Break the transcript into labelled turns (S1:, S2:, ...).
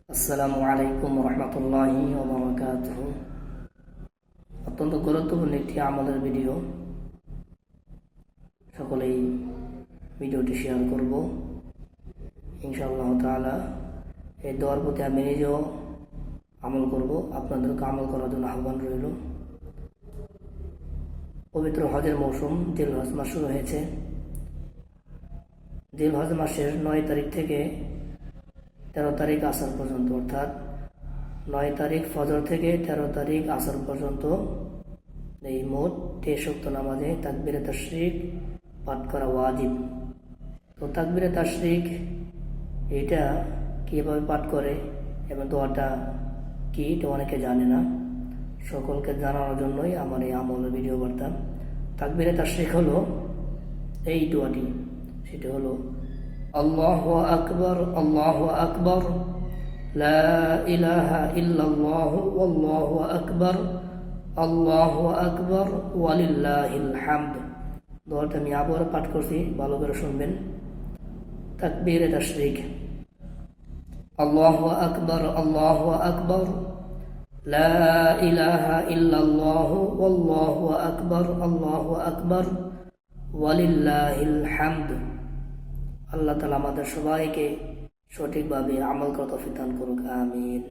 S1: আসসালামু আলাইকুম রহমতুল্লাহি ওয়া বারাকাতুহু। অত্যন্ত গুরুত্বপূর্ণ একটি আমলের ভিডিও, সকলেই ভিডিওটি শেয়ার করব ইনশাআল্লাহ তাআলা। এই দোয়ার প্রতি আমি নিজেও আমল করব, আপনাদেরকে আমল করার জন্য আহ্বান রইল। পবিত্র হজের মৌসুম জিলহজ মাস শুরু হয়েছে। জিলহজ মাসের 9 তারিখ থেকে 13 তারিখ আসর পর্যন্ত, অর্থাৎ 9 তারিখ ফজর থেকে 13 তারিখ আসর পর্যন্ত এই মোট 23 ওয়াক্ত নামাজে তাকবীরে তাশরিক পাঠ করা ওয়াজিব। তো তাকবীরে তাশরিক এটা কীভাবে পাঠ করে এবং দোয়াটা কি, এটা অনেকে জানে না। সকলকে জানানোর জন্যই আমার এই আমলের ভিডিও বার্তা। তাকবীরে তাশরিক হলো এই দোয়াটি, সেটা হলো আল্লাহু আকবার, আল্লাহু আকবার, লা ইলাহা ইল্লাল্লাহু ওয়াল্লাহু আকবার, আল্লাহু আকবার ওয়ালিল্লাহিল হামদ। দোয়াটা আমি আবার পাঠ করছি, ভালো করে শুনবেন। তাকবীরে তাশরিক, আল্লাহু আকবার, আল্লাহু আকবার, লা ইলাহা ইল্লাল্লাহু ওয়াল্লাহু আকবার, আল্লাহু আকবার ওয়ালিল্লাহিল হামদ। আল্লাহ তাআলা আমাদের সবাইকে সঠিকভাবে আমল করার তৌফিক দান করুক, আমিন।